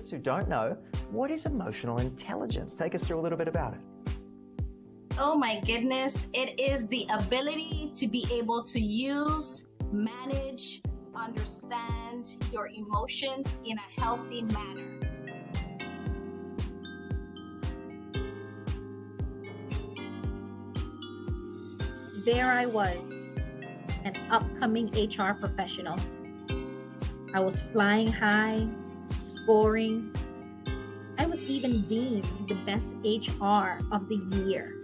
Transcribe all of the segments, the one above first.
experts who don't know, what is emotional intelligence? Take us through a little bit about it. Oh my goodness, it is the ability to be able to use, manage, understand your emotions in a healthy manner. There I was, an upcoming HR professional. I was flying high, scoring. I was even deemed the best HR of the year.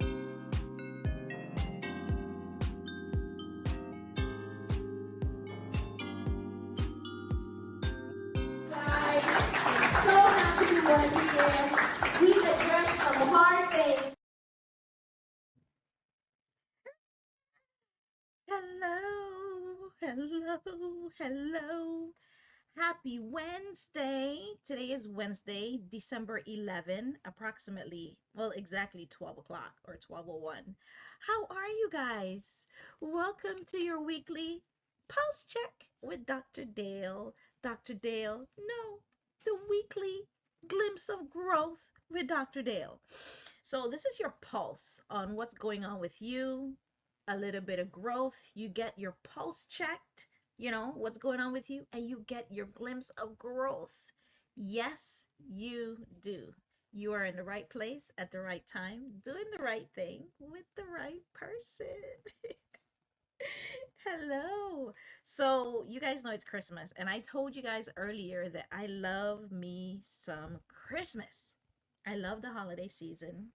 Guys, I'm so happy to be here. We addressed some hard things. Hello. Happy Wednesday. Today is Wednesday, December 11, approximately, well, exactly 12 o'clock or 12:01. How are you guys? Welcome to your weekly pulse check with Dr. Dale. Dr. Dale, no, the weekly glimpse of growth with Dr. Dale. So this is your pulse on what's going on with you, a little bit of growth. You get your pulse checked, what's going on with you, and you get your glimpse of growth. Yes, you do. You are in the right place at the right time, doing the right thing with the right person. Hello. So, you guys know it's Christmas, and I told you guys earlier that I love me some Christmas. I love the holiday season,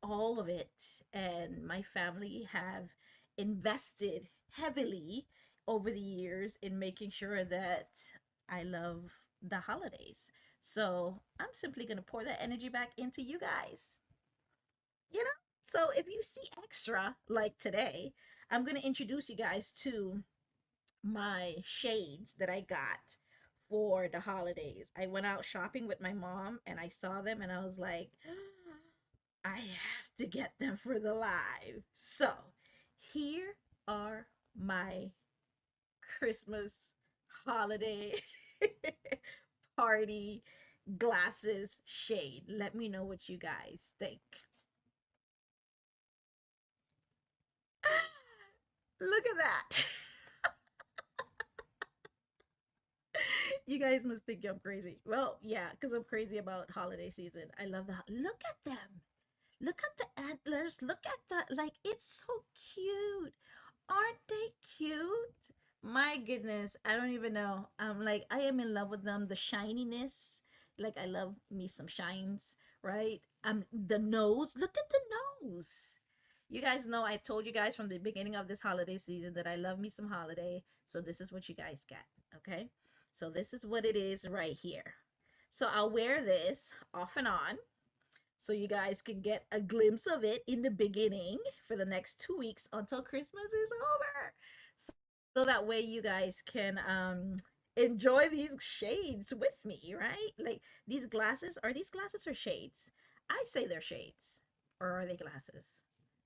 all of it, and my family have invested heavily over the years in making sure that I love the holidays. So I'm simply going to pour that energy back into you guys. You know? So if you see extra like today, I'm going to introduce you guys to my shades that I got for the holidays. I went out shopping with my mom and I saw them and I was like, I have to get them for the live. So here are my Christmas holiday party glasses shade. Let me know what you guys think. Look at that. You guys must think I'm crazy. Well, yeah, because I'm crazy about holiday season. I love the look at them. Look at the antlers. Look at the like it's so cute. Aren't they cute? My goodness, I don't even know. Like I am in love with them. The shininess, like I love me some shines, right? The nose. Look at the nose. You guys know I told you guys from the beginning of this holiday season that I love me some holiday. So this is what you guys get, okay? So this is what it is right here. So I'll wear this off and on so you guys can get a glimpse of it in the beginning for the next 2 weeks until Christmas is over. So that way you guys can enjoy these shades with me, right? Like these glasses, are these glasses or shades? I say they're shades. Or are they glasses?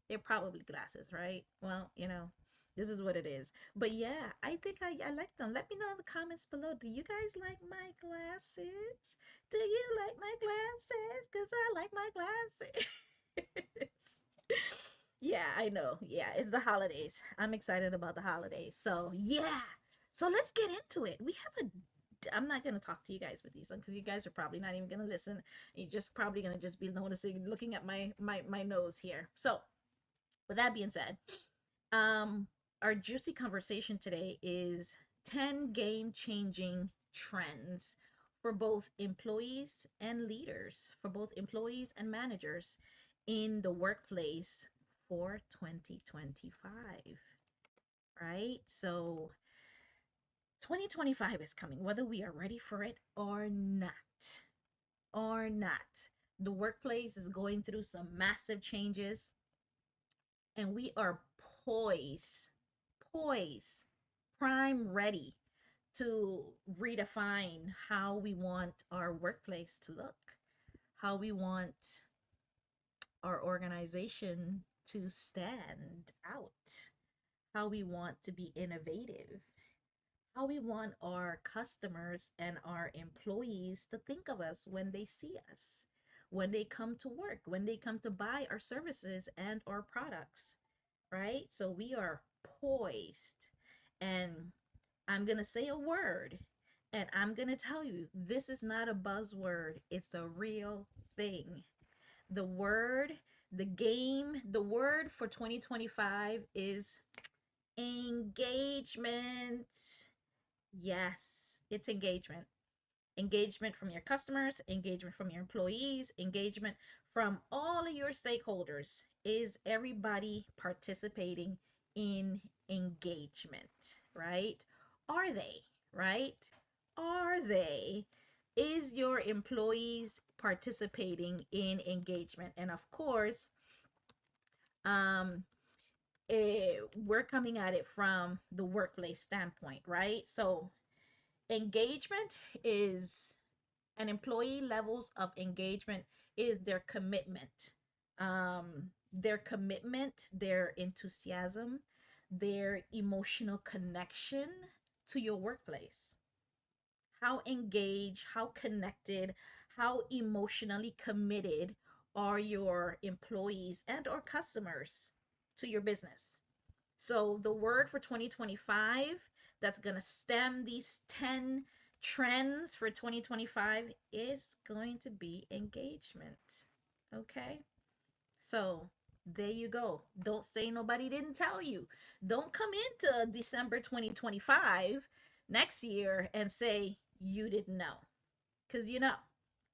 They're probably glasses, right? Well, this is what it is. But yeah, I think I like them. Let me know in the comments below. Do you guys like my glasses? Do you like my glasses? Because I like my glasses. Yeah, I know. Yeah, it's the holidays. I'm excited about the holidays. So, yeah. So let's get into it. I'm not going to talk to you guys with these ones because you guys are probably not even going to listen. You're just probably going to just be noticing, looking at my nose here. So, with that being said, um, our juicy conversation today is 10 game-changing trends for both employees and leaders, for both employees and managers in the workplace for 2025, right? So 2025 is coming, whether we are ready for it or not, or not. The workplace is going through some massive changes, and we are poised, poised, prime ready to redefine how we want our workplace to look, how we want our organization to stand out, how we want to be innovative, how we want our customers and our employees to think of us when they see us, when they come to work, when they come to buy our services and our products, right? So we are poised. And I'm going to say a word, and I'm going to tell you this is not a buzzword, it's a real thing. The word, the word for 2025 is engagement. Yes, it's engagement. Engagement from your customers, engagement from your employees, engagement from all of your stakeholders. Is everybody participating in engagement, right? Are they, right? Are they? Is your employees participating in engagement? And of course, um, we're coming at it from the workplace standpoint, right? So engagement is an employee levels of engagement is their commitment, their enthusiasm, their emotional connection to your workplace. How engaged, how connected, how emotionally committed are your employees and or customers to your business? So the word for 2025 that's going to stem these 10 trends for 2025 is going to be engagement. Okay? So there you go. Don't say nobody didn't tell you. Don't come into December 2025 next year and say you didn't know. Because you know,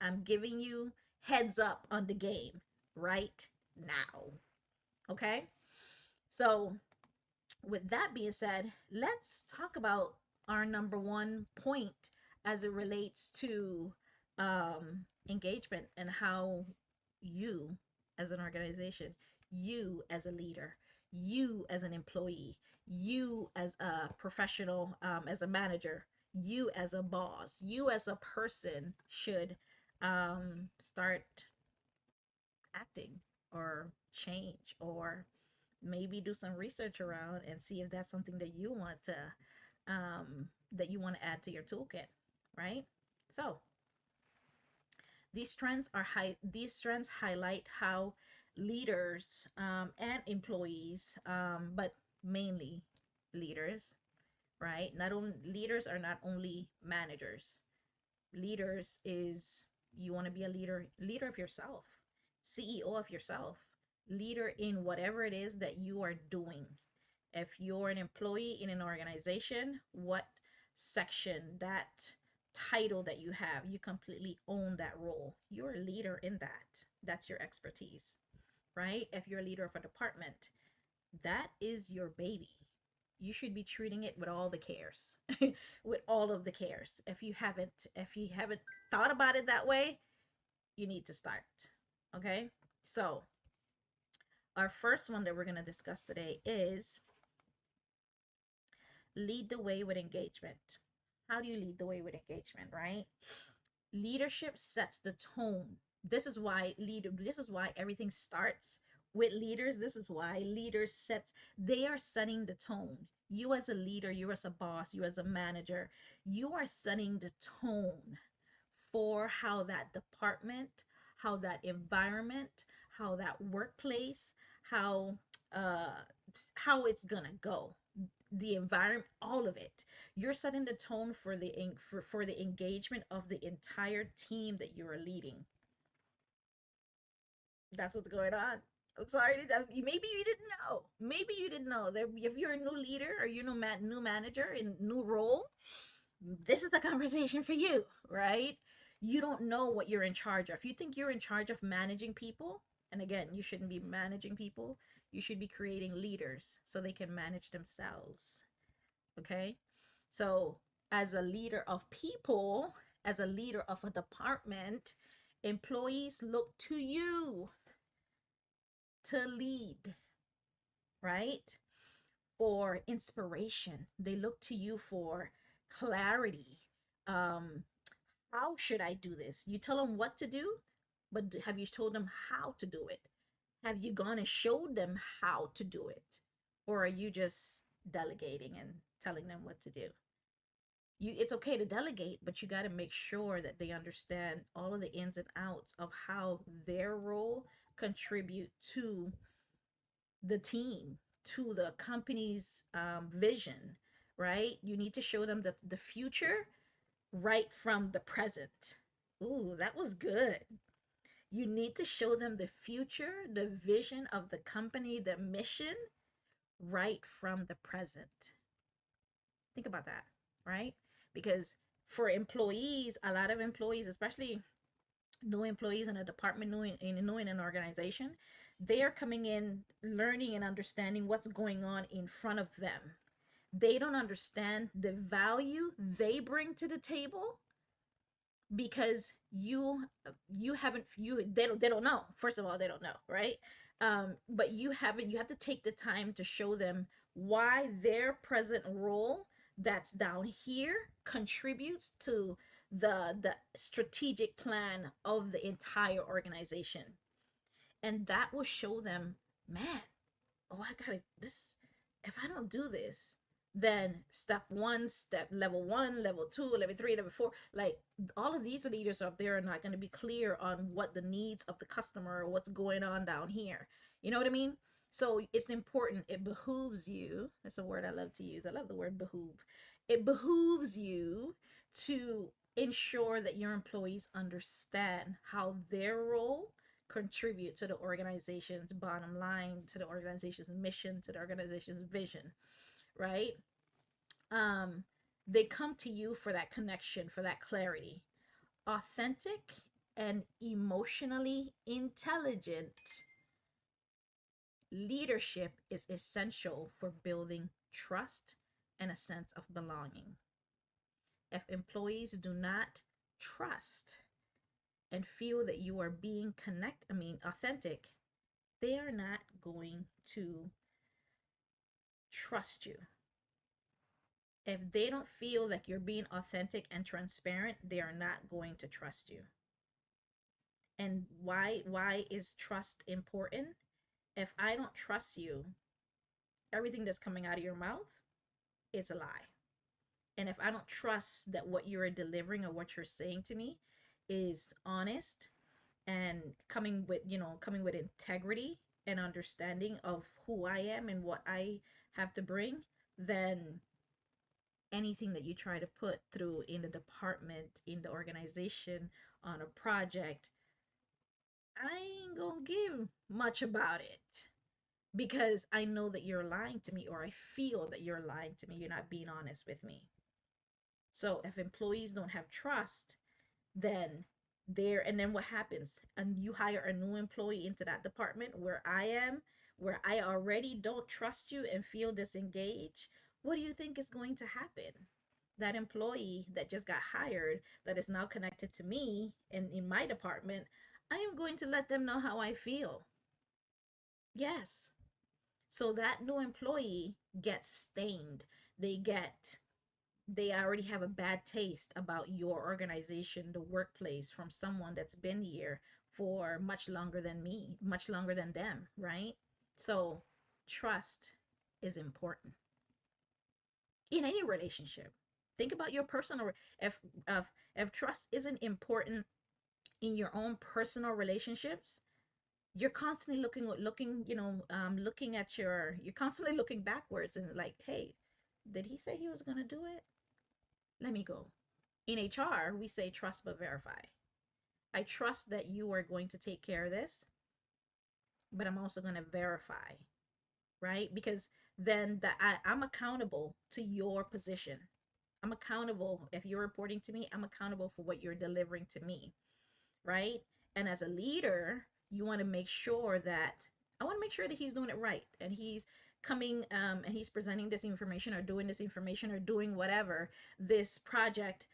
I'm giving you heads up on the game right now. Okay? So with that being said, let's talk about our number one point as it relates to engagement and how you, as an organization, you as a leader, you as an employee, you as a professional, as a manager, you as a boss, you as a person should start acting or change or maybe do some research around and see if that's something that you want to add to your toolkit, right? So these trends highlight how leaders and employees, but mainly leaders, right? Not only leaders are not only managers. Leaders is you want to be a leader of yourself, CEO of yourself, leader in whatever it is that you are doing. If you're an employee in an organization, what section, that title that you have, you completely own that role. You're a leader in that. That's your expertise, right? If you're a leader of a department, that is your baby. You should be treating it with all the cares, with all of the cares. If you haven't thought about it that way, you need to start. Okay? So, our first one that we're going to discuss today is lead the way with engagement. How do you lead the way with engagement, right? Leadership sets the tone. This is why everything starts with leaders. This is why leaders sets they are setting the tone. You as a leader, you as a boss, you as a manager, you are setting the tone for how that department, how that environment, how that workplace, how uh how it's gonna go, the environment, all of it. You're setting the tone for the engagement of the entire team that you are leading. That's what's going on. I'm sorry. Maybe you didn't know. Maybe you didn't know that if you're a new leader or you're new manager in new role, this is the conversation for you, right? You don't know what you're in charge of. You think you're in charge of managing people, and again, you shouldn't be managing people. You should be creating leaders so they can manage themselves. Okay? So, as a leader of people, as a leader of a department, employees look to you to lead, right? For inspiration. They look to you for clarity. Um, how should I do this? You tell them what to do, but have you told them how to do it? Have you gone and showed them how to do it? Or are you just delegating and telling them what to do? It's okay to delegate, but you got to make sure that they understand all of the ins and outs of how their role contribute to the team, to the company's vision, right? You need to show them the future right from the present. Ooh, that was good. You need to show them the future, the vision of the company, the mission right from the present. Think about that, right? Because for employees, a lot of employees, especially new employees in a department, new in an organization, they are coming in learning and understanding what's going on in front of them. They don't understand the value they bring to the table because you haven't you they don't know. First of all, they don't know, right? But you have to take the time to show them why their present role that's down here contributes to the strategic plan of the entire organization, and that will show them, man, oh, I gotta this. If I don't do this, then step one, step level one, level two, level three, level four, like all of these leaders up there are not going to be clear on what the needs of the customer or what's going on down here. You know what I mean? So it's important. It behooves you. That's a word I love to use. I love the word behoove. It behooves you to ensure that your employees understand how their role contribute to the organization's bottom line, to the organization's mission, to the organization's vision, right? Um, they come to you for that connection, for that clarity. Authentic and emotionally intelligent leadership is essential for building trust and a sense of belonging. If employees do not trust and feel that you are being authentic, they are not going to trust you. If they don't feel like you're being authentic and transparent, they are not going to trust you. And why is trust important? If I don't trust you, everything that's coming out of your mouth, it's a lie. And if I don't trust that what you're delivering or what you're saying to me is honest and coming with integrity and understanding of who I am and what I have to bring, then anything that you try to put through in the department, in the organization, on a project, I ain't gonna give much about it because I know that you're lying to me, or I feel that you're lying to me. You're not being honest with me. So if employees don't have trust, then and then what happens? And you hire a new employee into that department where I am, where I already don't trust you and feel disengaged. What do you think is going to happen? That employee that just got hired, that is now connected to me and in my department, I am going to let them know how I feel. Yes. So that new employee gets stained. They get they already have a bad taste about your organization, the workplace, from someone that's been here for much longer than me, much longer than them, right? So trust is important in any relationship. Think about your personal if if if trust isn't important in your own personal relationships, you're constantly looking at you're constantly looking backwards and like, hey, did he say he was going to do it? Let me go. In HR, we say trust but verify. I trust that you are going to take care of this, but I'm also going to verify, right? Because then I'm accountable to your position. I'm accountable. If you're reporting to me, I'm accountable for what you're delivering to me, right? And as a leader, you want to make sure that I want to make sure that he's doing it right and he's coming and he's presenting this information or doing this information or doing whatever this project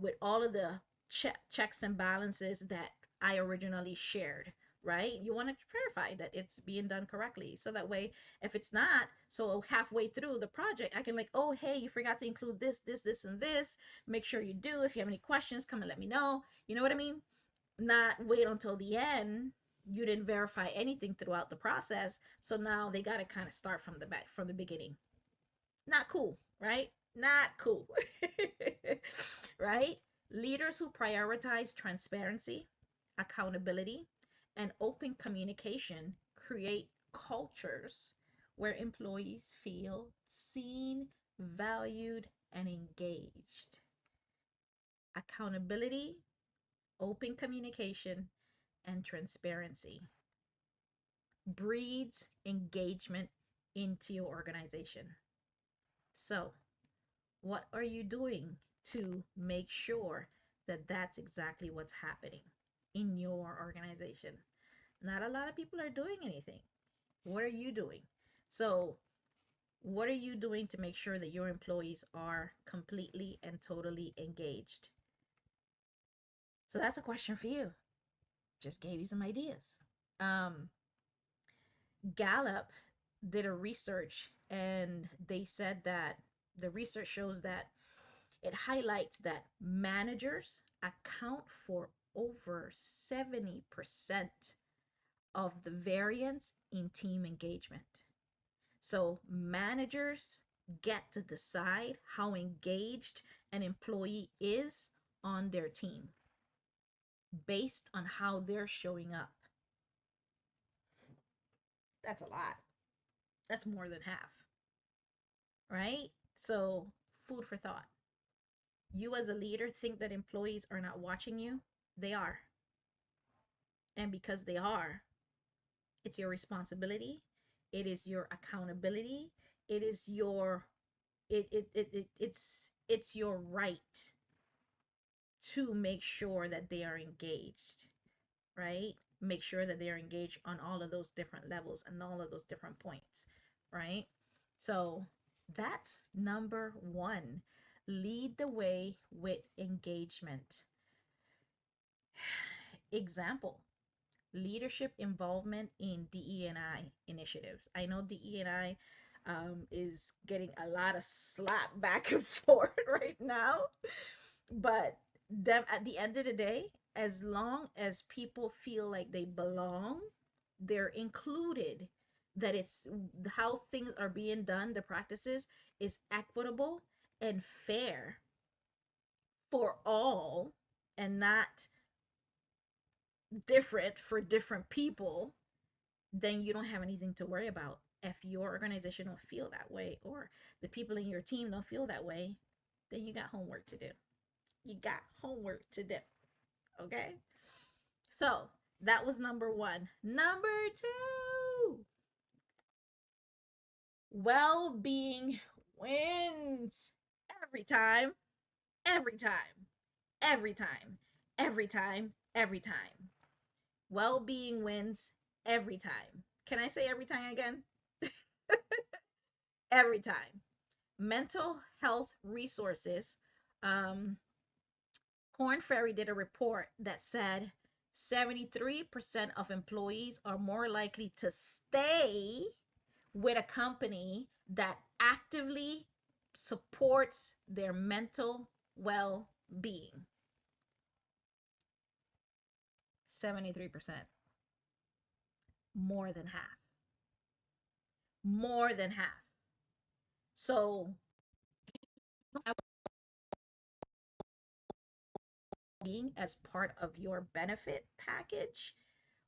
with all of the checks and balances that I originally shared, right? You want to verify that it's being done correctly. So that way, if it's not, so halfway through the project, I can like, oh, hey, you forgot to include this, and this. Make sure you do. If you have any questions, come and let me know. You know what I mean? Not wait until the end. You didn't verify anything throughout the process. So now they got to kind of start from the beginning. Not cool, right? Not cool. Right? Leaders who prioritize transparency, accountability, and open communication create cultures where employees feel seen, valued, and engaged. Accountability, open communication, and transparency breeds engagement into your organization. So, what are you doing to make sure that that's exactly what's happening in your organization? Not a lot of people are doing anything. What are you doing? So, what are you doing to make sure that your employees are completely and totally engaged? So, that's a question for you. Just gave you some ideas. Um, Gallup did a research and they said that the research shows that it highlights that managers account for over 70% of the variance in team engagement. So managers get to decide how engaged an employee is on their team based on how they're showing up. That's a lot. That's more than half, right? So, food for thought. You, as a leader, think that employees are not watching you? They are. And because they are, it's your responsibility, it is your accountability, it is your it's your right to make sure that they are engaged, right? Make sure that they are engaged on all of those different levels and all of those different points, right? So that's number one. Lead the way with engagement. Example: leadership involvement in DE&I initiatives. I know DE&I is getting a lot of slap back and forth right now, but them at the end of the day, as long as people feel like they belong, they're included, that it's how things are being done, the practices is equitable and fair for all and not different for different people, then you don't have anything to worry about. If your organization don't feel that way or the people in your team don't feel that way, then you got homework to do. You got homework to do. Okay? So that was number one. Number two, well being wins every time, every time, every time, every time, every time. Well being wins every time. Can I say every time again? Every time. Mental health resources. Um, Corn Ferry did a report that said 73% of employees are more likely to stay with a company that actively supports their mental well being. 73%. More than half. More than half. So, being as part of your benefit package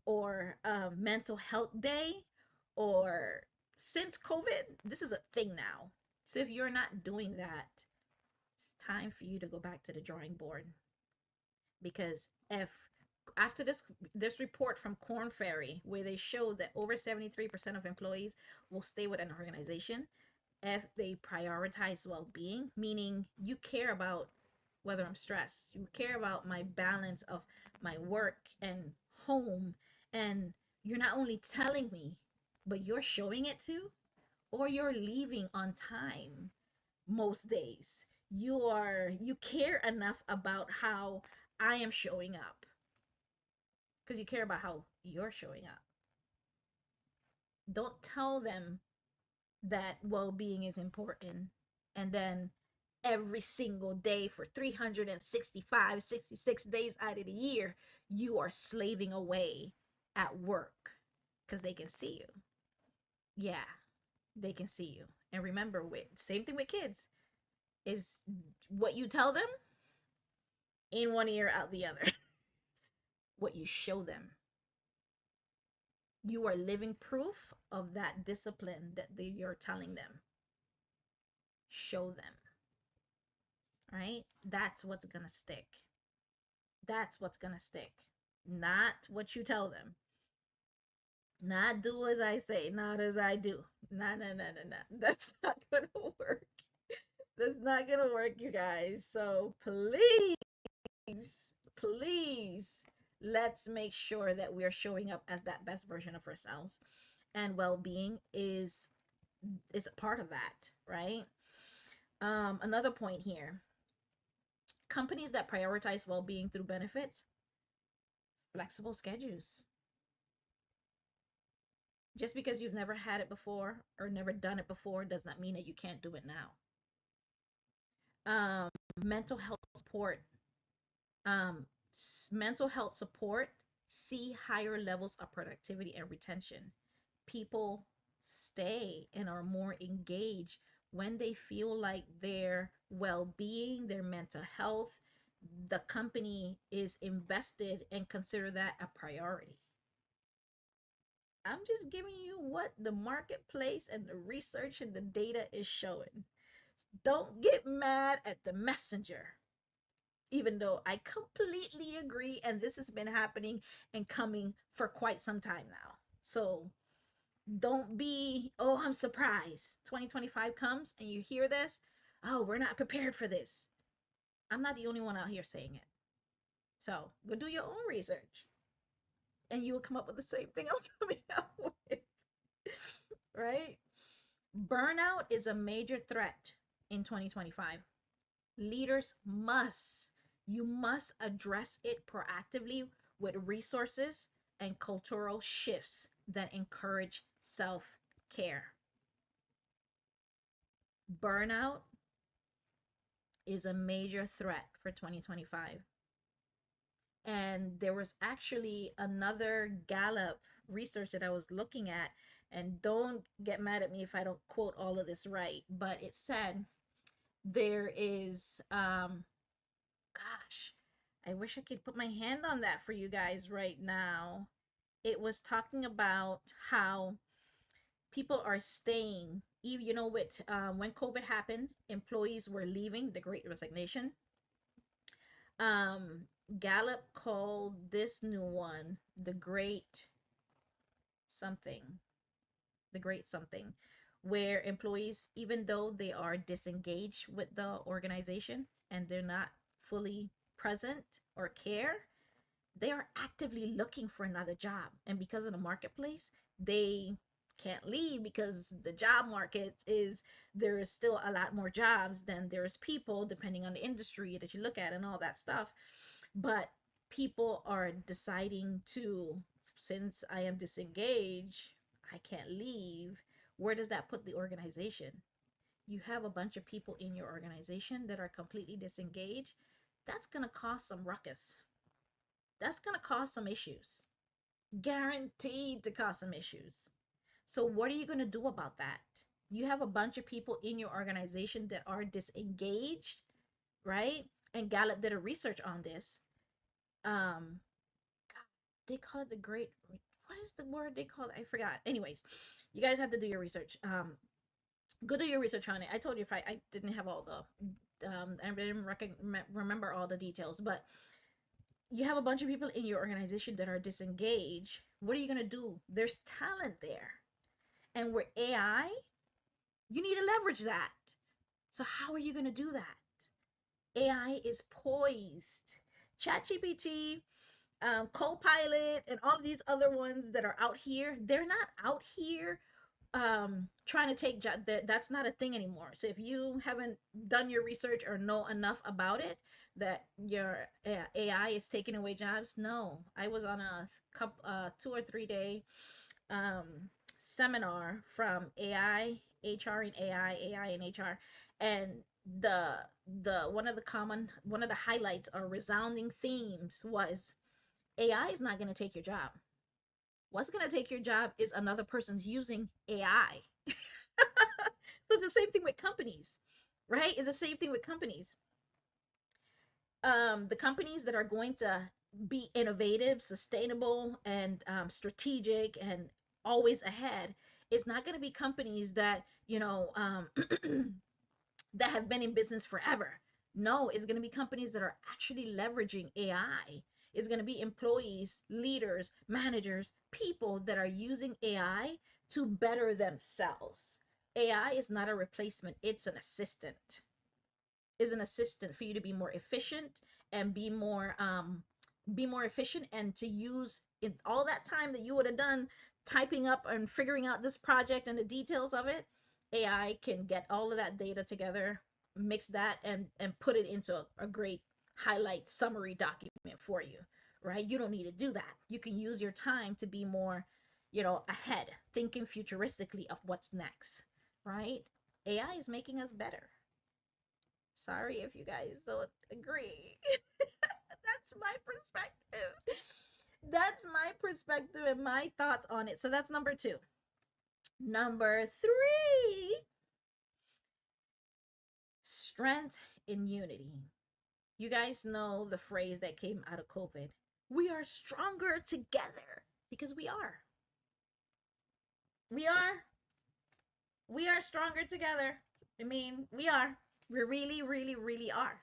or mental health day, or since COVID, this is a thing now. So if you're not doing that, it's time for you to go back to the drawing board. Because if after this report from Corn Ferry, where they showed that over 73% of employees will stay with an organization if they prioritize well-being, meaning you care about whether I'm stressed, you care about my balance of my work and home, and you're not only telling me, but you're showing it too, or you're leaving on time most days. You care enough about how I am showing up because you care about how you're showing up. Don't tell them that well-being is important and then every single day for 365, 66 days out of the year you are slaving away at work because they can see you. Yeah, they can see you. And remember, with same thing with kids, is what you tell them in one ear, out the other. What you show them. You are living proof of that discipline that you're telling them. Show them, right? That's what's going to stick. That's what's going to stick. Not what you tell them. Not do as I say, not as I do. No, no, no, no, no. That's not going to work. That's not going to work, you guys. So please, please, let's make sure that we're showing up as that best version of ourselves. And well-being is a part of that, right? Another point here, companies that prioritize well-being through benefits, flexible schedules. Just because you've never had it before or never done it before does not mean that you can't do it now. Mental health support. Um, Mental health support, see higher levels of productivity and retention. People stay and are more engaged when they feel like their well-being, their mental health, the company is invested and consider that a priority. I'm just giving you what the marketplace and the research and the data is showing. Don't get mad at the messenger, even though I completely agree, and this has been happening and coming for quite some time now. So don't be, oh, I'm surprised. 2025 comes and you hear this, oh, we're not prepared for this. I'm not the only one out here saying it. So go do your own research and you will come up with the same thing I'm coming up with. Right? Burnout is a major threat in 2025. Leaders you must address it proactively with resources and cultural shifts that encourage self-care. Burnout is a major threat for 2025. And there was actually another Gallup research that I was looking at, and don't get mad at me if I don't quote all of this right, but it said there is gosh, I wish I could put my hand on that for you guys right now. It was talking about how people are staying, even with when COVID happened, employees were leaving, the Great Resignation. um Gallup called this new one something the great something, where employees, even though they are disengaged with the organization and they're not fully present or care, they are actively looking for another job. And because of the marketplace, they can't leave because the job market is, there is still a lot more jobs than there's people, depending on the industry that you look at and all that stuff. But people are deciding to, since I am disengaged, I can't leave. Where does that put the organization? You have a bunch of people in your organization that are completely disengaged. That's going to cause some ruckus. That's going to cause some issues. Guaranteed to cause some issues. So what are you going to do about that? You have a bunch of people in your organization that are disengaged, right? And Gallup did a research on this. They call it the great, what is the word they call it? I forgot. Anyways, you guys have to do your research. Go do your research on it. I told you if I didn't have all the I didn't remember all the details, but you have a bunch of people in your organization that are disengaged. What are you going to do? There's talent there. And with AI, you need to leverage that. So how are you going to do that? AI is poised. ChatGPT, Copilot, and all of these other ones that are out here, they're not out here trying to take job. That's not a thing anymore. So if you haven't done your research or know enough about it, that your AI is taking away jobs, no. I was on a 2 or 3 day seminar from AI, HR and AI and HR, and the one of the highlights or resounding themes was AI is not going to take your job. What's going to take your job is another person's using AI. So the same thing with companies. right? It's the same thing with companies. The companies that are going to be innovative, sustainable, and strategic and always ahead, it's not going to be companies that, that have been in business forever. No, it's going to be companies that are actually leveraging AI. It's going to be employees, leaders, managers, people that are using AI to better themselves. AI is not a replacement, it's an assistant. Is an assistant for you to be more efficient and be more efficient, and to use in all that time that you would have done typing up and figuring out this project and the details of it. AI can get all of that data together, mix that, and put it into a great highlight summary document for you, right? You don't need to do that. You can use your time to be more, ahead, thinking futuristically of what's next, right? AI is making us better. Sorry if you guys don't agree. That's my perspective. That's my perspective and my thoughts on it. So that's number two. Number three, strength in unity. You guys know the phrase that came out of COVID. We are stronger together, because we are. We are. We are stronger together. I mean, we are. We really, really, really are.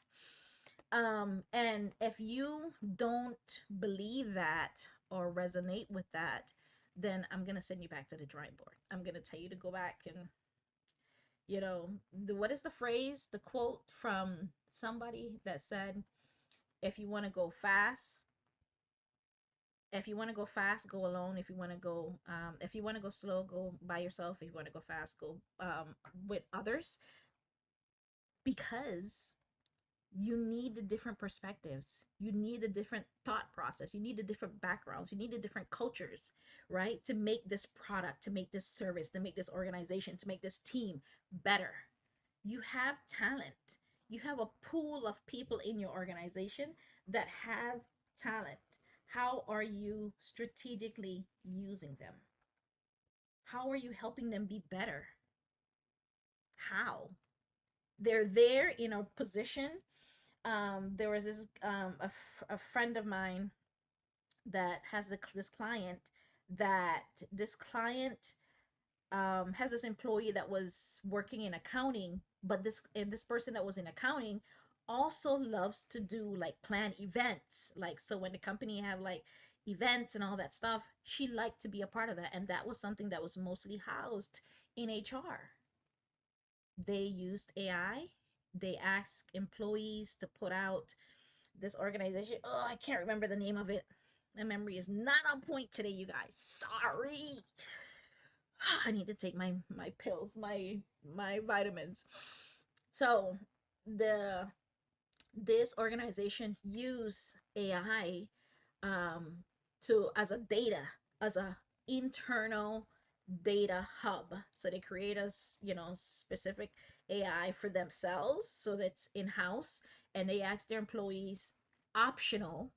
And if you don't believe that or resonate with that, then I'm gonna send you back to the drawing board. I'm gonna tell you to go back and, what is the phrase, the quote from somebody that said, if you want to go fast, if you want to go fast, go alone. If you want to go slow, go by yourself. If you want to go fast, go with others, because you need the different perspectives. You need a different thought process. You need the different backgrounds. You need the different cultures, right? To make this product, to make this service, to make this organization, to make this team better. You have talent. You have a pool of people in your organization that have talent. How are you strategically using them? How are you helping them be better? How? They're there in a position. There was a friend of mine that has this client, that this client has this employee that was working in accounting, but this person that was in accounting also loves to do like plan events. Like, so when the company have like events and all that stuff, she liked to be a part of that, and that was something that was mostly housed in HR. They used AI. They asked employees to put out this organization. Oh, I can't remember the name of it. My memory is not on point today, you guys. Sorry. I need to take my pills, my vitamins. So the this organization use AI, um, to as a data, as a internal data hub. So they create a specific AI for themselves, so that's in house, and they ask their employees, optional,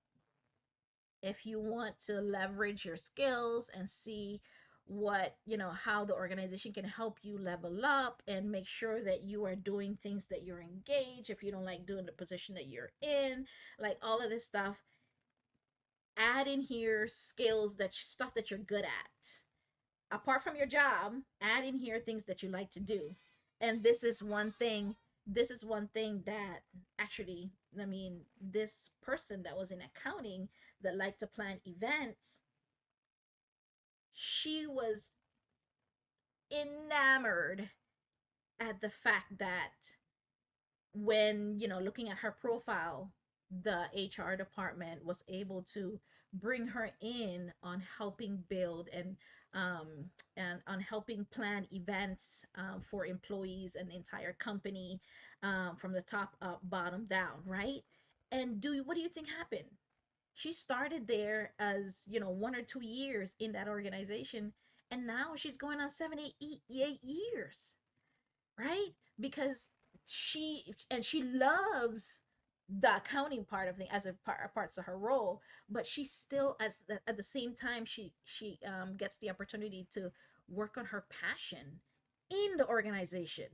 if you want to leverage your skills and see what, how the organization can help you level up and make sure that you are doing things that you're engaged. If you don't like doing the position that you're in, like all of this stuff, add in here skills, that stuff that you're good at apart from your job. Add in here things that you like to do. And this is one thing that actually, I mean, this person that was in accounting that liked to plan events, she was enamored at the fact that when, looking at her profile, the HR department was able to bring her in on helping build and on helping plan events, for employees and the entire company, from the top up, bottom down, right? And what do you think happened? She started there as, 1 or 2 years in that organization, and now she's going on 7, 8 years, right? Because she loves the accounting part of the as a parts of her role, but she still, at the same time, she gets the opportunity to work on her passion in the organization,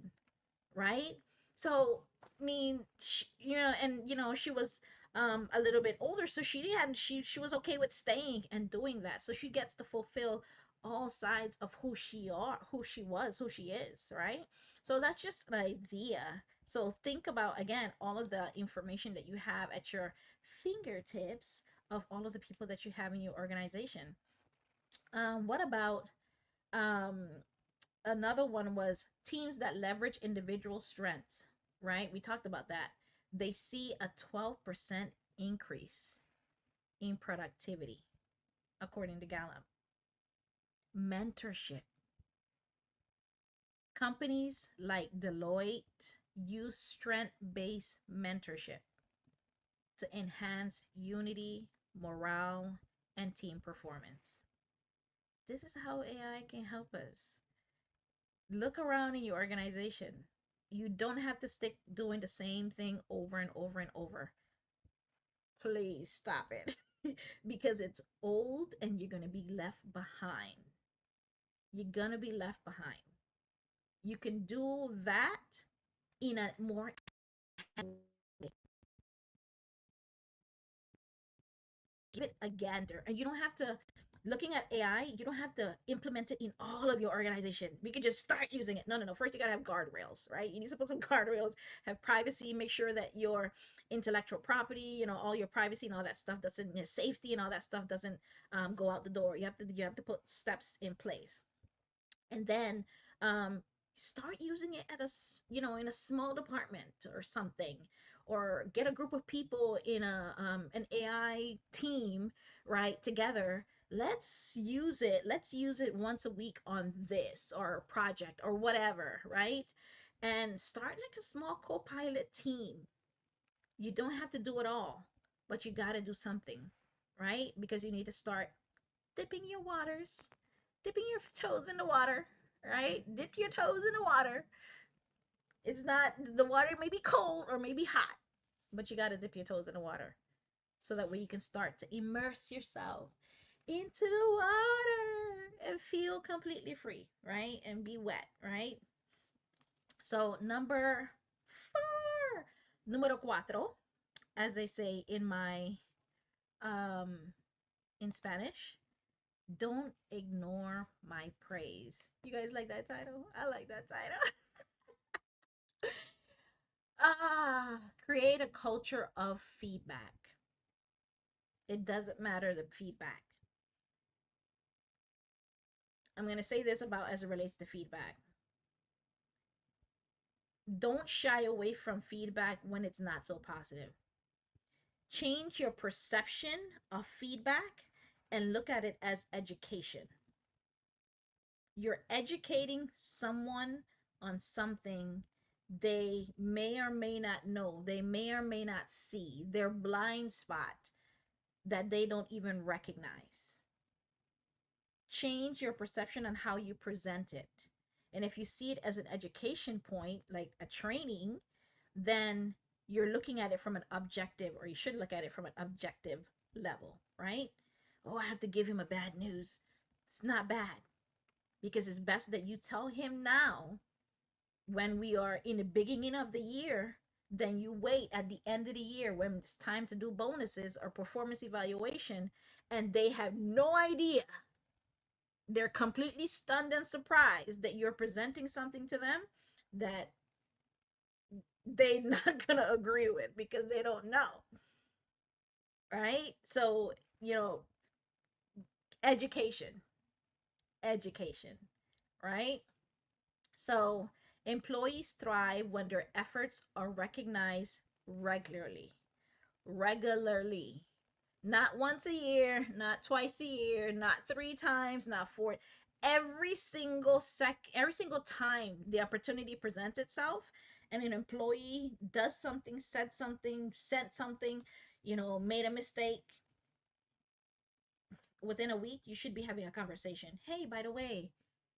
right? So, I mean, she was a little bit older, so she was okay with staying and doing that. So she gets to fulfill all sides of who she is, right? So that's just an idea. So think about again all of the information that you have at your fingertips of all of the people that you have in your organization. What about um, another one was teams that leverage individual strengths, right? We talked about that. They see a 12% increase in productivity, according to Gallup. Mentorship. Companies like Deloitte use strength based mentorship to enhance unity, morale, and team performance. This is how AI can help us. Look around in your organization. You don't have to stick doing the same thing over and over and over. Please stop it because it's old and you're going to be left behind. You're going to be left behind. You can do that in a more give it a gander. And you don't have to, looking at AI, you don't have to implement it in all of your organization. We could just start using it. No, no, no. First, you got to have guardrails, right? You need to put some guardrails, have privacy, make sure that your intellectual property, all your privacy and all that stuff doesn't, safety and all that stuff doesn't go out the door. You have to put steps in place. And then start using it at in a small department or something, or get a group of people in an AI team, right, together. Let's use it once a week on this or project or whatever, right? And start like a small co-pilot team. You don't have to do it all, but you got to do something, right? Because you need to start dipping your waters, dipping your toes in the water, right? Dip your toes in the water. It's not, the water may be cold or maybe hot, but you got to dip your toes in the water so that way you can start to immerse yourself into the water and feel completely free, right? And be wet, right? So, number four, número cuatro, as they say um, in Spanish, don't ignore my praise. You guys like that title? I like that title. Create a culture of feedback. It doesn't matter the feedback. I'm going to say this about as it relates to feedback. Don't shy away from feedback when it's not so positive. Change your perception of feedback and look at it as education. You're educating someone on something they may or may not know, they may or may not see, their blind spot that they don't even recognize. Change your perception on how you present it. And if you see it as an education point, like a training, then you're looking at it from an objective, or you should look at it from an objective level, right? Oh, I have to give him a bad news. It's not bad, because it's best that you tell him now when we are in the beginning of the year than you wait at the end of the year when it's time to do bonuses or performance evaluation and they have no idea. They're completely stunned and surprised that you're presenting something to them that they're not going to agree with because they don't know, right? So, you know, education, education, right? So, employees thrive when their efforts are recognized regularly. Regularly. Not once a year, not twice a year, not three times, not four. Every single time the opportunity presents itself and an employee does something, said something, sent something, made a mistake, within a week, you should be having a conversation. Hey, by the way,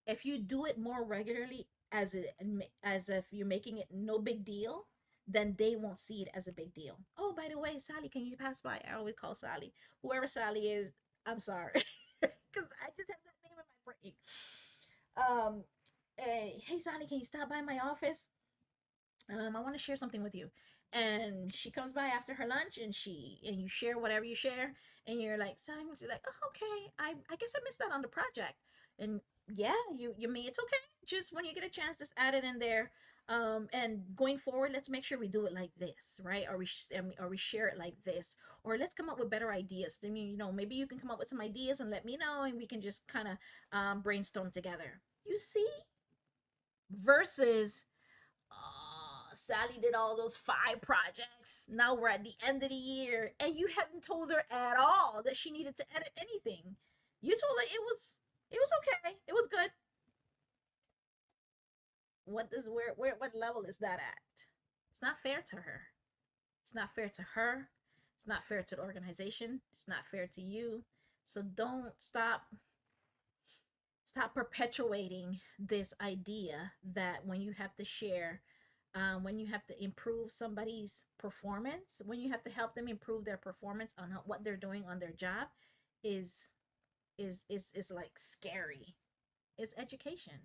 if you do it more regularly as if you're making it no big deal, then they won't see it as a big deal. Oh, by the way, Sally, can you pass by? I always call Sally. Whoever Sally is, I'm sorry. Because I just have that name in my brain. Hey, Sally, can you stop by my office? I want to share something with you. And she comes by after her lunch, and you share whatever you share, and you're like, Simon, she's like, oh, okay, I guess I missed that on the project. And yeah, you mean it's okay. Just when you get a chance, just add it in there. And going forward, let's make sure we do it like this, right? Or we share it like this, or let's come up with better ideas. I mean, maybe you can come up with some ideas and let me know, and we can just kind of brainstorm together. You see, versus Sally did all those 5 projects. Now we're at the end of the year, and you haven't told her at all that she needed to edit anything. You told her it was okay. It was good. What level is that at? It's not fair to her. It's not fair to her. It's not fair to the organization. It's not fair to you. So don't stop perpetuating this idea that when you have to share, when you have to improve somebody's performance, when you have to help them improve their performance on what they're doing on their job, is is like scary. It's education.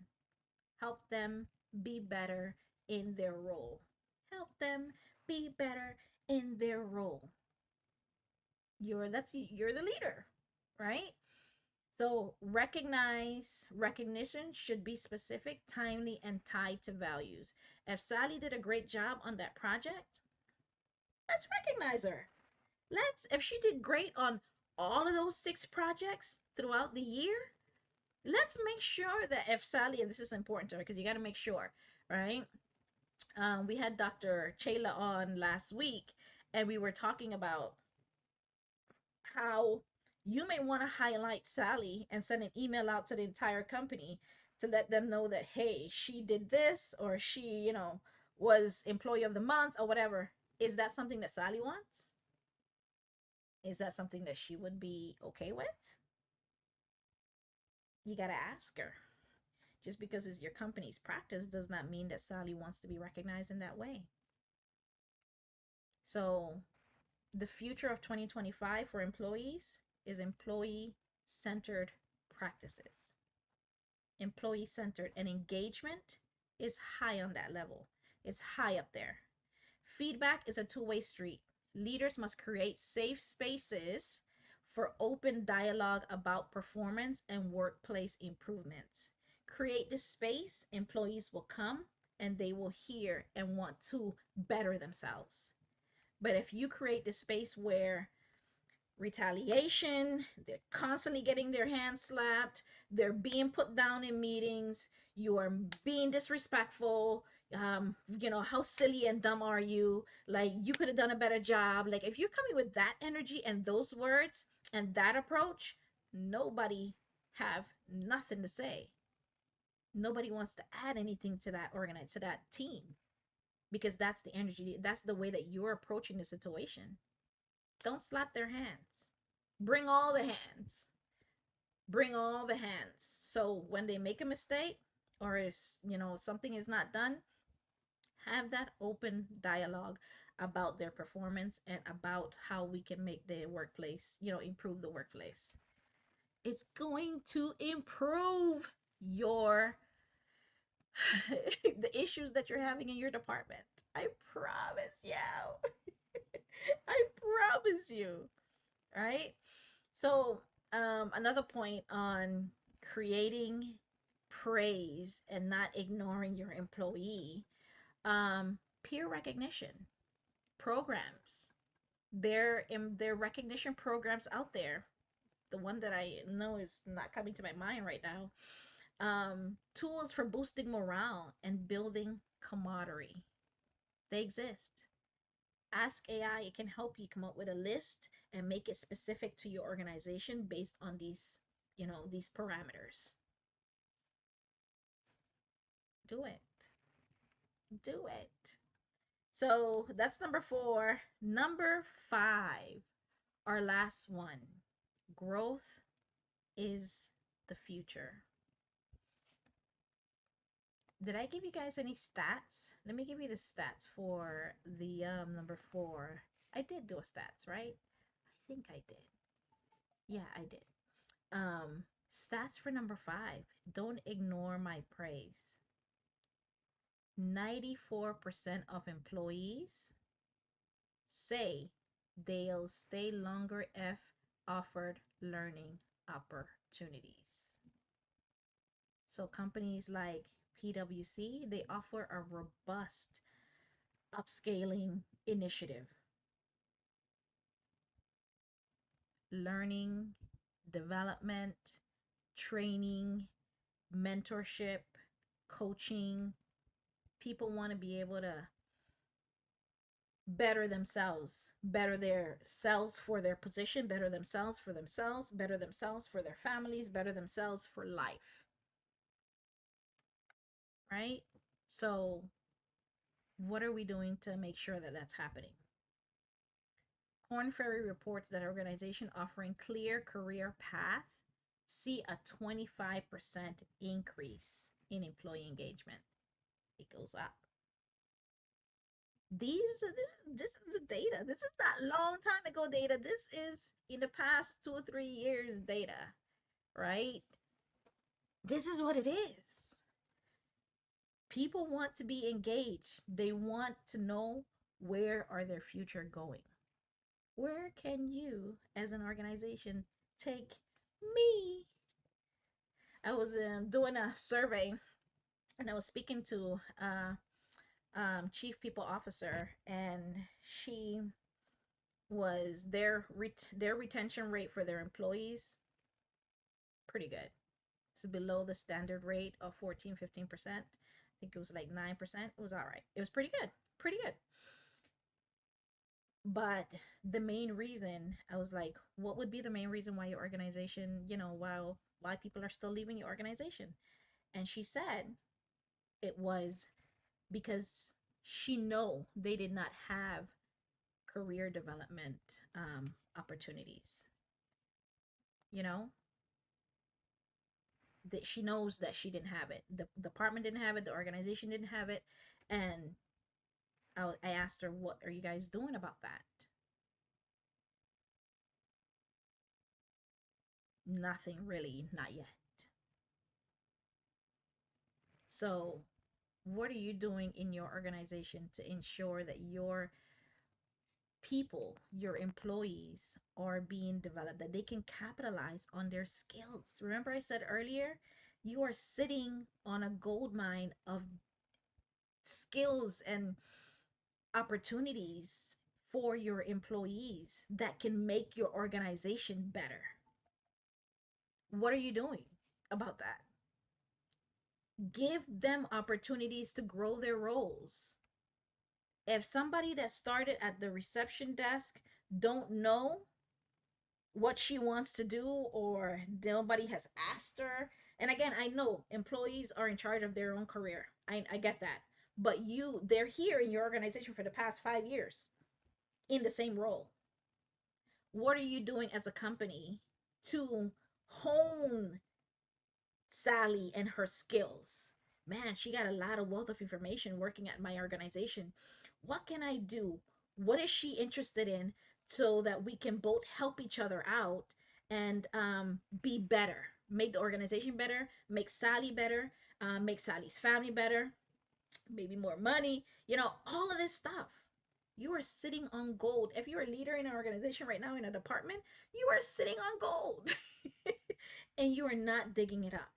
Help them be better in their role. Help them be better in their role. You're the leader, right? So recognition should be specific, timely, and tied to values. If Sally did a great job on that project, let's recognize her. If she did great on all of those 6 projects throughout the year, let's make sure that if Sally, and this is important to her because you got to make sure, right? We had Dr. Chayla on last week, and we were talking about how you may want to highlight Sally and send an email out to the entire company to let them know that, hey, she did this, or she, was employee of the month or whatever. Is that something that Sally wants? Is that something that she would be okay with? You got to ask her. Just because it's your company's practice does not mean that Sally wants to be recognized in that way. So, the future of 2025 for employees is employee centered practices. Employee centered, and engagement is high on that level. It's high up there. Feedback is a two-way street. Leaders must create safe spaces for open dialogue about performance and workplace improvements. Create this space, employees will come and they will hear and want to better themselves. But if you create this space where retaliation, they're constantly getting their hands slapped, they're being put down in meetings, you are being disrespectful, how silly and dumb are you, like you could have done a better job, like if you're coming with that energy and those words and that approach, nobody have nothing to say. Nobody wants to add anything to to that team, because that's the energy, that's the way that you're approaching the situation. Don't slap their hands. Bring all the hands. Bring all the hands. So when they make a mistake, or if something is not done, have that open dialogue about their performance and about how we can make the workplace, improve the workplace. It's going to improve your the issues that you're having in your department. I promise you. I promise you. Right? So, another point on creating praise and not ignoring your employee, peer recognition programs. There recognition programs out there. The one that I know is not coming to my mind right now. Tools for boosting morale and building camaraderie. They exist. Ask AI, it can help you come up with a list and make it specific to your organization based on these parameters. Do it. Do it. So that's number 4. Number 5, our last one. Growth is the future. Did I give you guys any stats? Let me give you the stats for the number 4. I did do a stats, right? I think I did. Yeah, I did. Um, Stats for number 5. Don't ignore my praise. 94% of employees say they'll stay longer if offered learning opportunities. So companies like PwC, they offer a robust upscaling initiative, learning, development, training, mentorship, coaching. People want to be able to better themselves, better their selves for their position, better themselves for themselves, better themselves for their families, better themselves for life, right? So, what are we doing to make sure that that's happening? Korn Ferry reports that organization offering clear career path see a 25% increase in employee engagement. It goes up. This is the data. This is not long time ago data. This is in the past 2 or 3 years data, right? This is what it is. People want to be engaged. They want to know where are their future going. Where can you, as an organization, take me? I was doing a survey and I was speaking to chief people officer, and she was their retention rate for their employees pretty good. It's below the standard rate of 14-15%. I think it was like 9%. It was all right. It was pretty good. Pretty good. But the main reason, I was like, what would be the main reason why your organization, why people are still leaving your organization? And she said it was because she know they did not have career development opportunities. You know, that she knows that she didn't have it. The department didn't have it. The organization didn't have it. And I asked her, what are you guys doing about that? Nothing really, not yet. So, what are you doing in your organization to ensure that your people, your employees, are being developed, that they can capitalize on their skills? Remember, I said earlier, you are sitting on a gold mine of skills and opportunities for your employees that can make your organization better. What are you doing about that? Give them opportunities to grow their roles. If somebody that started at the reception desk don't know what she wants to do, or nobody has asked her, and again, I know employees are in charge of their own career. I get that. But they're here in your organization for the past 5 years in the same role. What are you doing as a company to hone Sally and her skills? Man, she got a lot of wealth of information working at my organization. What can I do? What is she interested in, so that we can both help each other out and be better, make the organization better, make Sally better, make Sally's family better, maybe more money, all of this stuff. You are sitting on gold. If you're a leader in an organization right now in a department, you are sitting on gold and you are not digging it up.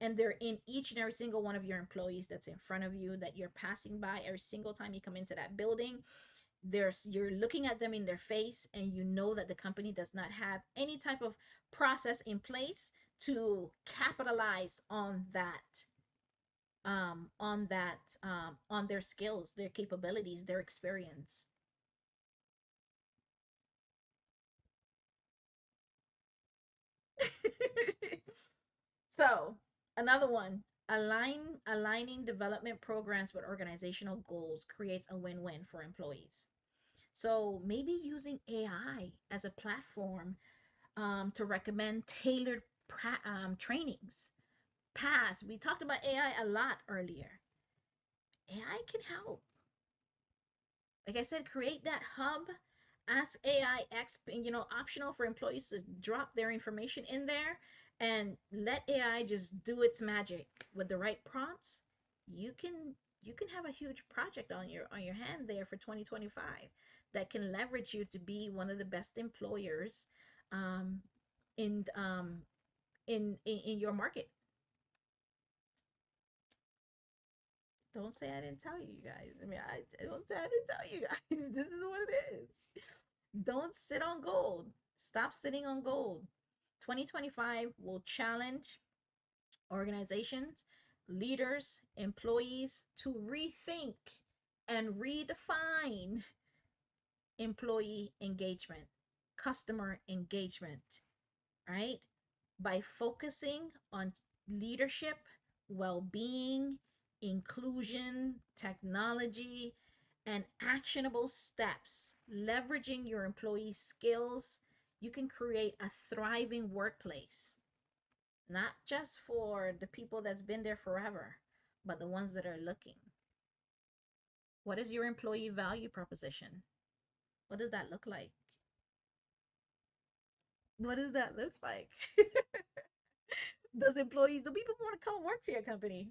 And they're in each and every single one of your employees that's in front of you, that you're passing by every single time you come into that building. You're looking at them in their face, and you know that the company does not have any type of process in place to capitalize on their skills, their capabilities, their experience. So, another one, aligning development programs with organizational goals creates a win-win for employees. So, maybe using AI as a platform to recommend tailored trainings. Paths. We talked about AI a lot earlier. AI can help. Like I said, create that hub. Ask AI, optional for employees to drop their information in there, and let AI just do its magic with the right prompts. you can have a huge project on your hand there for 2025 that can leverage you to be one of the best employers um, in in your market. Don't say I didn't tell you guys. I mean, I don't say I didn't tell you guys. This is what it is. Don't sit on gold. Stop sitting on gold. 2025 will challenge organizations, leaders, employees to rethink and redefine employee engagement, customer engagement, right? By focusing on leadership, well being, inclusion, technology, and actionable steps, leveraging your employee skills, you can create a thriving workplace, not just for the people that's been there forever, but the ones that are looking. What is your employee value proposition? What does that look like? What does that look like? Do people want to come work for your company?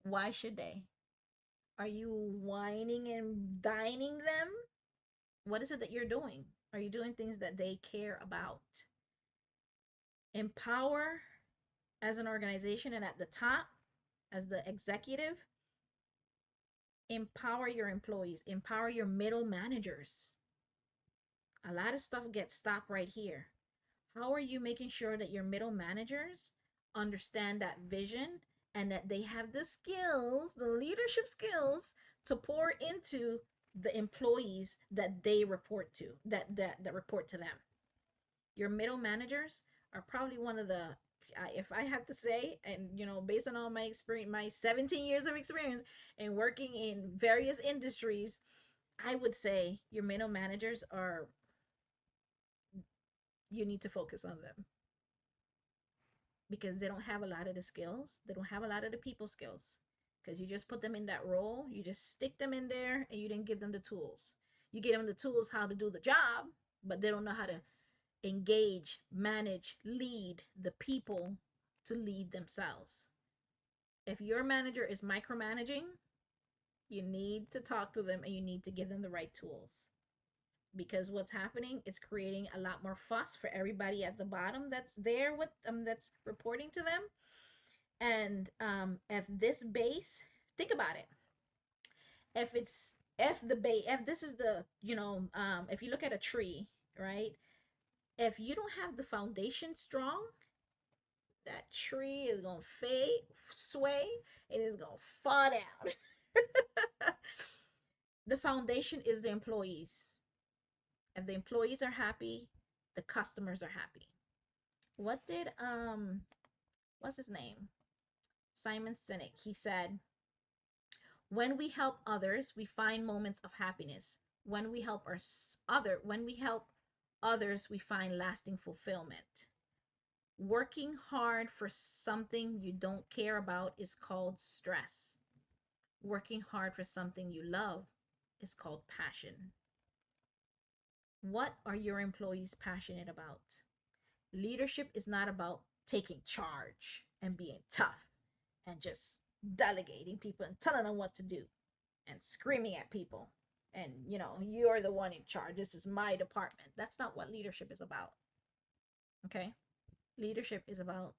Why should they? Are you whining and dining them? What is it that you're doing? Are you doing things that they care about? Empower as an organization and at the top, as the executive, empower your employees, empower your middle managers. A lot of stuff gets stopped right here. How are you making sure that your middle managers understand that vision and that they have the skills, the leadership skills to pour into the employees that they report to, that report to them? Your middle managers are probably one of the, if I had to say, and based on all my experience, my 17 years of experience in working in various industries, I would say your middle managers are, you need to focus on them because they don't have a lot of the skills. They don't have a lot of the people skills because you just put them in that role. You just stick them in there and you didn't give them the tools. You give them the tools how to do the job, but they don't know how to engage, manage, lead the people to lead themselves. If your manager is micromanaging, you need to talk to them and you need to give them the right tools. Because what's happening, it's creating a lot more fuss for everybody at the bottom that's there with them, that's reporting to them. And if this base, think about it. If it's if this is the if you look at a tree, right? If you don't have the foundation strong, that tree is gonna fade, sway, and it's gonna fall down. The foundation is the employees. If the employees are happy, the customers are happy. What did what's his name? Simon Sinek. He said, "When we help others, we find moments of happiness. When we help others, we find lasting fulfillment. Working hard for something you don't care about is called stress. Working hard for something you love is called passion." What are your employees passionate about? Leadership is not about taking charge and being tough and just delegating people and telling them what to do and screaming at people. And, you're the one in charge. This is my department. That's not what leadership is about. Okay? Leadership is about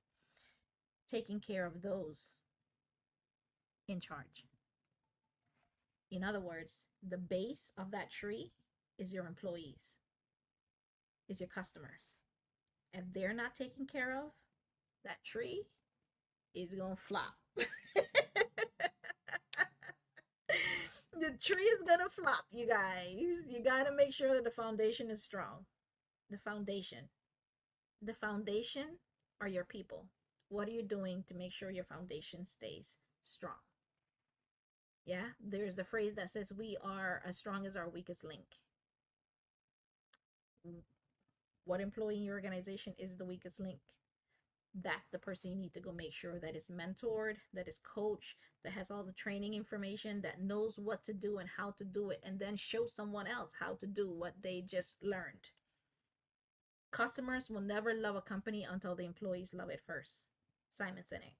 taking care of those in charge. In other words, the base of that tree is your employees, is your customers. If they're not taken care of, that tree is going to flop. The tree is going to flop, you guys. You got to make sure that the foundation is strong. The foundation. The foundation are your people. What are you doing to make sure your foundation stays strong? Yeah, there's the phrase that says we are as strong as our weakest link. What employee in your organization is the weakest link? That's the person you need to go make sure that is mentored, that is coached, that has all the training information, that knows what to do and how to do it, and then show someone else how to do what they just learned. Customers will never love a company until the employees love it first. Simon Sinek.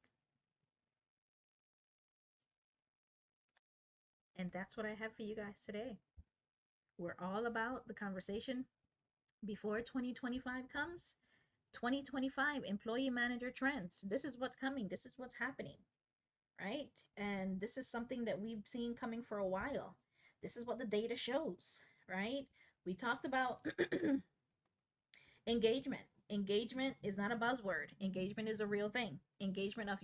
And that's what I have for you guys today. We're all about the conversation before 2025 comes. 2025 employee manager trends. This is what's coming. This is what's happening, right? And this is something that we've seen coming for a while. This is what the data shows, right? We talked about engagement. Engagement is not a buzzword. Engagement is a real thing. Engagement of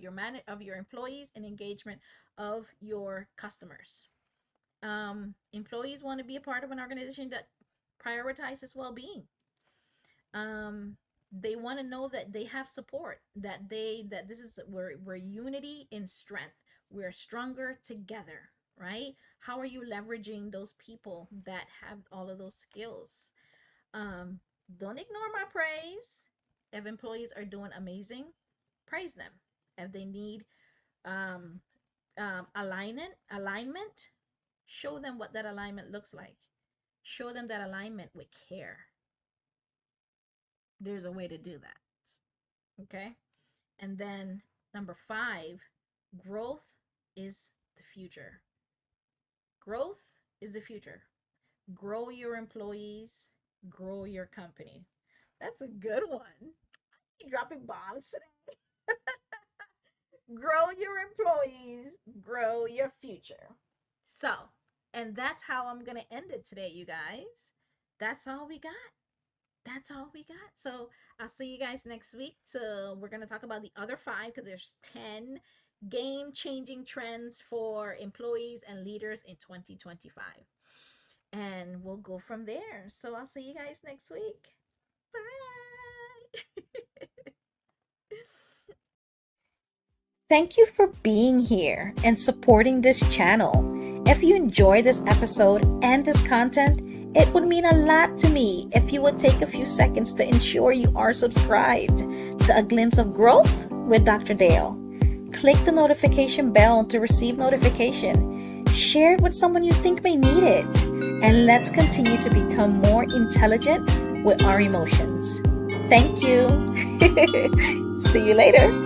your employees and engagement of your customers. Employees want to be a part of an organization that prioritizes well-being. They want to know that they have support, that this is we're unity in strength. We're stronger together, right? How are you leveraging those people that have all of those skills? Don't ignore my praise. If employees are doing amazing, praise them. If they need um, alignment, show them what that alignment looks like. Show them that alignment with care. There's a way to do that. Okay. And then number 5, growth is the future. Growth is the future. Grow your employees, grow your company. That's a good one. You're dropping bombs today. Grow your employees, grow your future. So, and that's how I'm going to end it today, you guys. That's all we got. That's all we got. So I'll see you guys next week. So we're going to talk about the other 5 because there's 10 game-changing trends for employees and leaders in 2025. And we'll go from there. So I'll see you guys next week. Bye. Thank you for being here and supporting this channel. If you enjoyed this episode and this content, it would mean a lot to me if you would take a few seconds to ensure you are subscribed to A Glimpse of Growth with Dr. Dale. Click the notification bell to receive notification. Share it with someone you think may need it. And let's continue to become more intelligent with our emotions. Thank you. See you later.